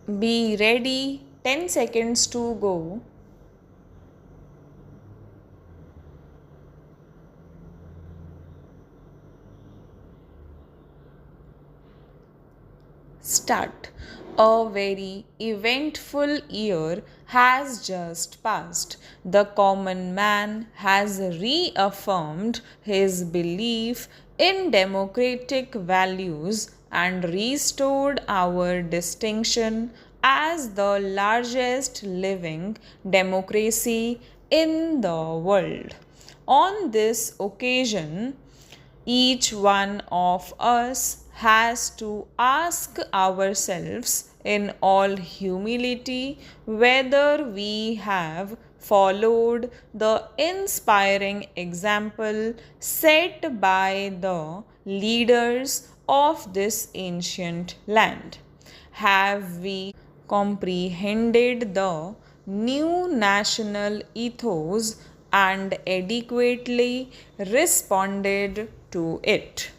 Be ready, 10 seconds to go. Start. A very eventful year has just passed. The common man has reaffirmed his belief in democratic values and restored our distinction as the largest living democracy in the world. On this occasion, each one of us has to ask ourselves in all humility whether we have followed the inspiring example set by the leaders of this ancient land. Have we comprehended the new national ethos and adequately responded to it?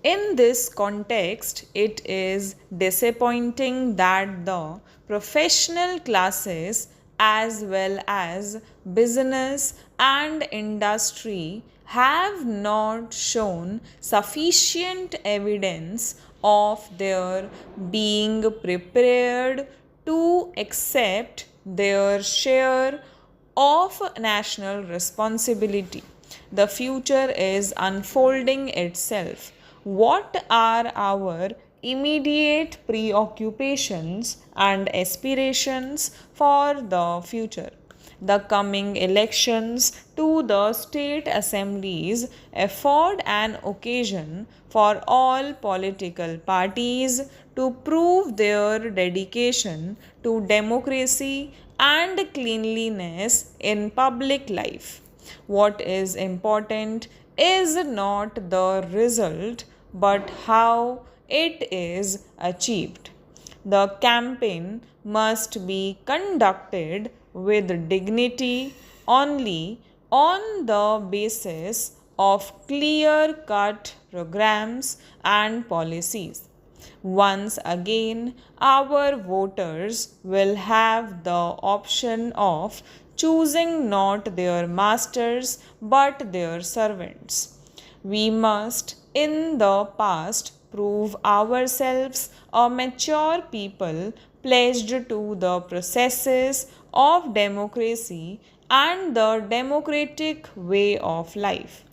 In this context, it is disappointing that the professional classes as well as business and industry have not shown sufficient evidence of their being prepared to accept their share of national responsibility. The future is unfolding itself. What are our immediate preoccupations and aspirations for the future? The coming elections to the state assemblies afford an occasion for all political parties to prove their dedication to democracy and cleanliness in public life. What is important is not the result but how it is achieved. The campaign must be conducted with dignity only on the basis of clear cut programs and policies. Once again, our voters will have the option of choosing not their masters but their servants. We must, in the past, prove ourselves a mature people pledged to the processes of democracy and the democratic way of life.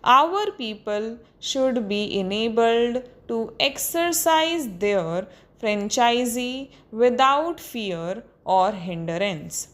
Our people should be enabled to exercise their franchisee without fear or hindrance.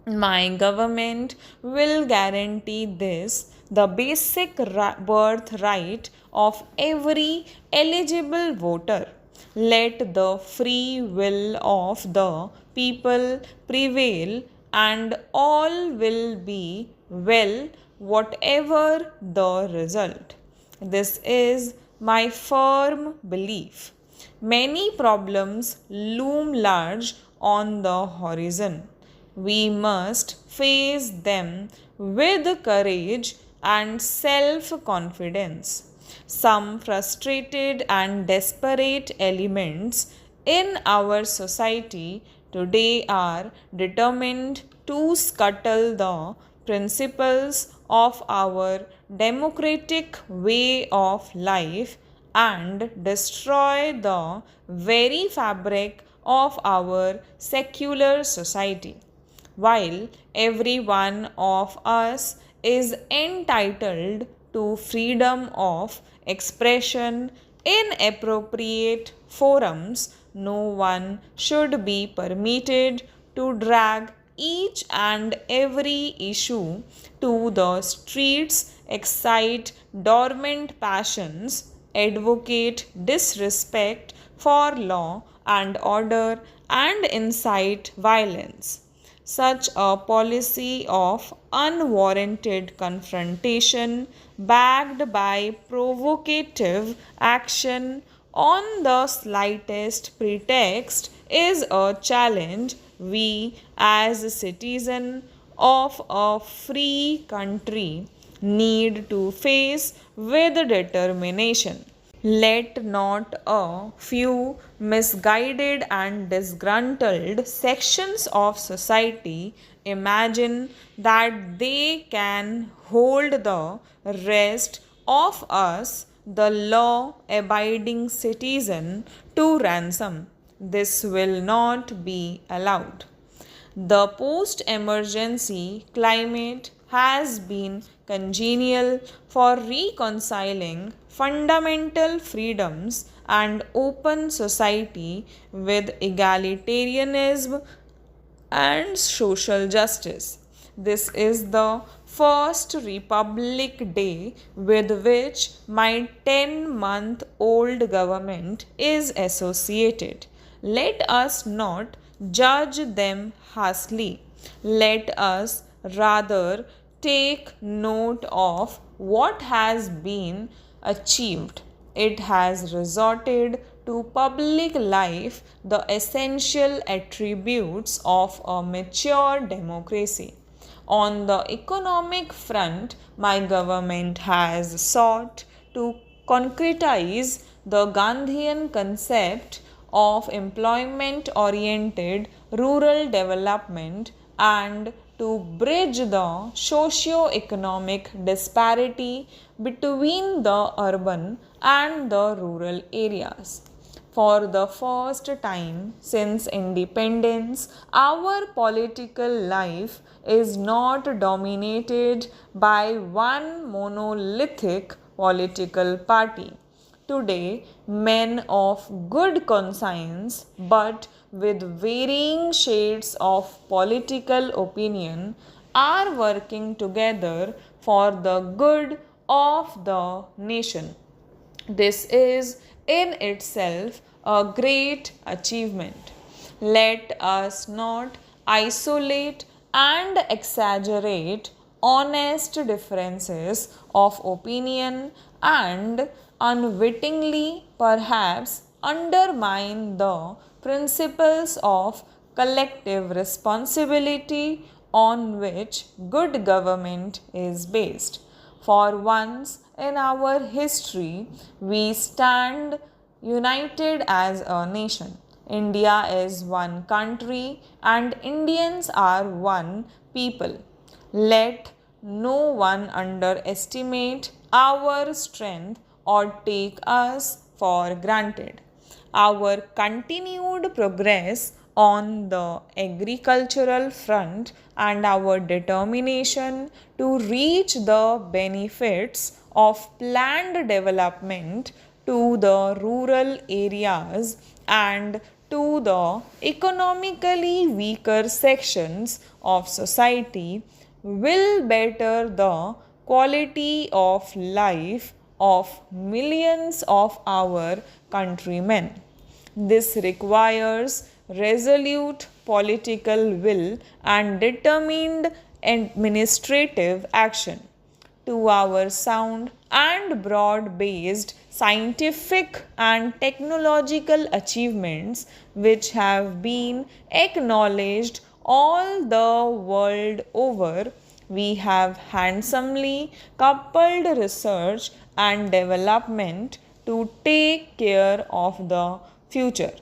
My government will guarantee this the basic birthright of every eligible voter. Let the free will of the people prevail, and all will be well, whatever the result. This is my firm belief. Many problems loom large on the horizon. We must face them with courage and self confidence. Some frustrated and desperate elements in our society today are determined to scuttle the principles of our democratic way of life and destroy the very fabric of our secular society. While every one of us is entitled to freedom of expression in appropriate forums, no one should be permitted to drag each and every issue to the streets, excite dormant passions, advocate disrespect for law and order, and incite violence. Such a policy of unwarranted confrontation, backed by provocative action on the slightest pretext, is a challenge we, as citizens of a free country, need to face with determination. Let not a few misguided and disgruntled sections of society imagine that they can hold the rest of us, the law abiding citizen, to ransom. This will not be allowed. The post emergency climate has been congenial for reconciling fundamental freedoms and open society with egalitarianism and social justice. This is the first Republic Day with which my 10-month-old government is associated. Let us not judge them harshly. Let us rather take note of what has been achieved. It has resorted to public life the essential attributes of a mature democracy. On the economic front, my government has sought to concretize the Gandhian concept of employment oriented rural development and to bridge the socio-economic disparity between the urban and the rural areas. For the first time since independence, our political life is not dominated by one monolithic political party. Today, men of good conscience but with varying shades of political opinion are working together for the good of the nation. This is in itself a great achievement. Let us not isolate and exaggerate honest differences of opinion and unwittingly perhaps undermine the principles of collective responsibility on which good government is based. For once in our history, we stand united as a nation. India is one country and Indians are one people. Let no one underestimate our strength or take us for granted. Our continued progress on the agricultural front and our determination to reach the benefits of planned development to the rural areas and to the economically weaker sections of society will better the quality of life of millions of our countrymen. This requires resolute political will and determined administrative action. To our sound and broad based scientific and technological achievements, which have been acknowledged all the world over, we have handsomely coupled research and development to take care of the future.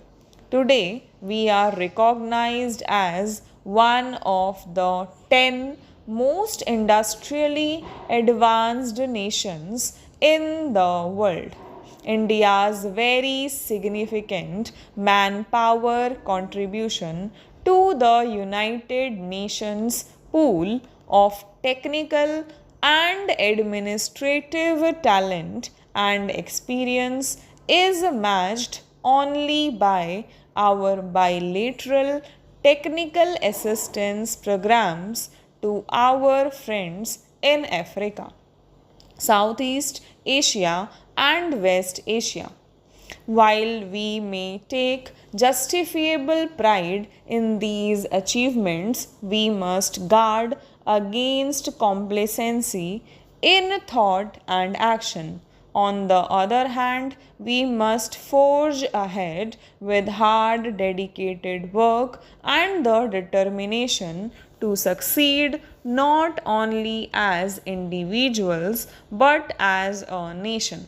Today, we are recognized as one of the 10 most industrially advanced nations in the world. India's very significant manpower contribution to the United Nations pool of technical and administrative talent and experience is matched only by our bilateral technical assistance programs to our friends in Africa, Southeast Asia, and West Asia. While we may take justifiable pride in these achievements, we must guard against complacency in thought and action. On the other hand, we must forge ahead with hard, dedicated work and the determination to succeed not only as individuals but as a nation.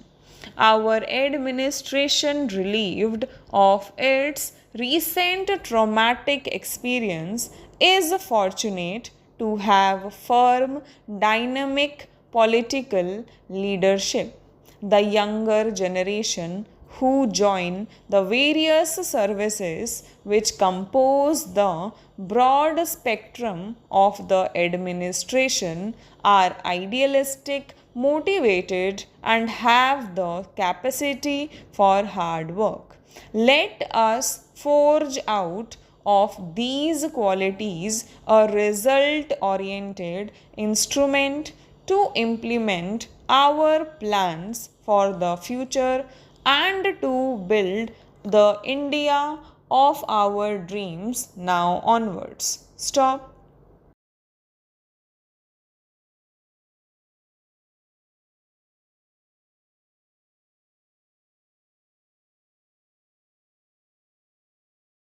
Our administration, relieved of its recent traumatic experience, is fortunate to have firm, dynamic political leadership. The younger generation who join the various services which compose the broad spectrum of the administration are idealistic, motivated, and have the capacity for hard work. Let us forge out of these qualities a result oriented instrument to implement our plans for the future and to build the India of our dreams now onwards. Stop.